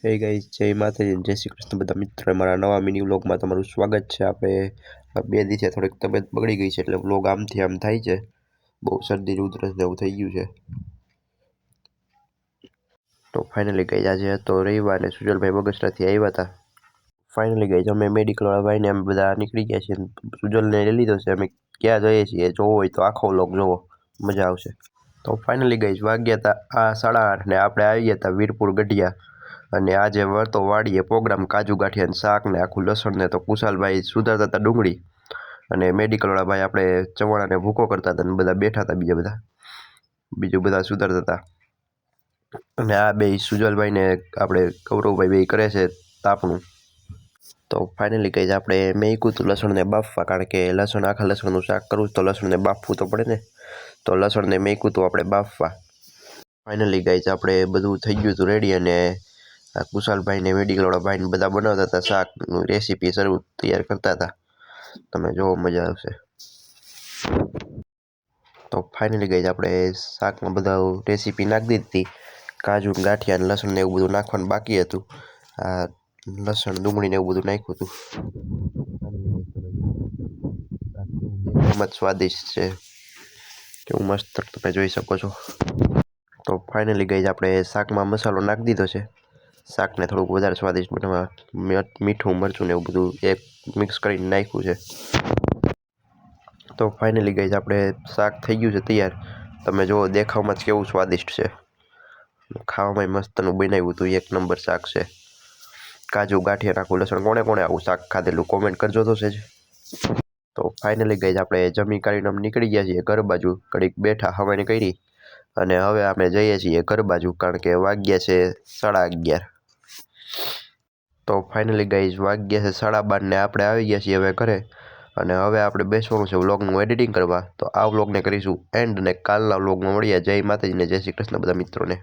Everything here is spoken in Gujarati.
હે ગાઈસ, જય માતાજી જય શ્રી કૃષ્ણ બધા મિત્રો, મારા નવા મિની વ્લોગમાં તમારું સ્વાગત છે। આપણે બે દિવસે થોડીક તબિયત બગડી ગઈ છે એટલે વ્લોગ આમથી આમ થાય છે। બહુ શરદી ઉધરસ જેવું થઈ ગયું છે। તો ફાઇનલી ગઈ આજે તો રવિવાર ને સુજલભાઈ બગસરાથી આવ્યા હતા। ફાઇનલી ગઈ અમે મેડિકલવાળા ભાઈને અમે બધા નીકળી ગયા છીએ। સુજલને લઈ લીધો છે। અમે ક્યાં જઈએ છીએ જોવો હોય તો આખો વ્લોગ જોવો, મજા આવશે। તો ફાઇનલી ગઈ વાગ્યા હતા 8:30 ને આપણે આવી ગયા હતા વીરપુર ગઢિયા। અને આજે વળતો વાડીએ પ્રોગ્રામ કાજુ ગાંઠિયા ને શાક ને આખું લસણ ને તો કુશાલભાઈ સુધારતા હતા ડુંગળી અને મેડિકલવાળા ભાઈ આપણે ચવાણાને ભૂકો કરતા હતા અને બધા બેઠા હતા બીજું બધા સુધારતા હતા। અને આ બે સુજલભાઈને આપણે ગૌરવભાઈ બે કરે છે તાપણું। તો ફાઇનલી કહીએ આપણે મેંકું હતું લસણને બાફવા, કારણ કે આખા લસણનું શાક કરવું તો લસણને બાફવું તો પડે ને। તો લસણને મેંકું હતું આપણે બાફવા। ફાઇનલી ગાઈઝ આપણે બધું થઈ ગયું હતું રેડી અને કુશાલભાઈને મેડિકલવાળા ભાઈને બધા બનાવતા હતા શાકનું રેસીપી તૈયાર કરતા હતા। તમે જોવો મજા આવશે। તો ફાઇનલી ગાઈઝ આપણે શાકમાં બધા રેસીપી નાખી દીધી, કાજુ ગાંઠિયા ને લસણ ને એવું બધું નાખવાનું બાકી હતું। આ લસણ ડુંગળી ને એવું બધું નાખ્યું હતું। સ્વાદિષ્ટ છે, કેવું મસ્ત તમે જોઈ શકો છો। તો ફાઇનલી ગાઈઝ આપણે શાકમાં મસાલો નાખી દીધો છે। શાકને થોડુંક વધારે સ્વાદિષ્ટ બનાવવા મીઠું મરચું ને એવું બધું એક મિક્સ કરીને નાખ્યું છે। તો ફાઇનલી ગાઈઝ આપણે શાક થઈ ગયું છે તૈયાર। તમે જુઓ દેખાવમાં જ કેવું સ્વાદિષ્ટ છે, ખાવામાં મસ્તનું બનાવ્યું હતું, એક નંબર શાક છે। કાજુ ગાંઠિયા નાખું લસણ, કોણે કોણે આવું શાક ખાધેલું કોમેન્ટ કરજો તો સેજ। તો ફાઇનલી ગાઈઝ આપણે જમી કાઢીને અમે નીકળી ગયા છીએ ઘર બાજુ, ઘડીક બેઠા હવાની કરી અને હવે અમે જઈએ છીએ ઘર બાજુ, કારણ કે વાગ્યા છે 11:30। તો ફાઇનલી ગાઈઝ વાગ્યા છે 12:30 ને આપણે આવી ગયા છીએ હવે ઘરે અને હવે આપણે બેસવાનું છે વ્લોગનું એડિટિંગ કરવા। તો આ વ્લોગને કરીશું એન્ડ ને કાલના વ્લોગમાં મળીએ। જય માતાજી ને જય શ્રી કૃષ્ણ બધા મિત્રોને।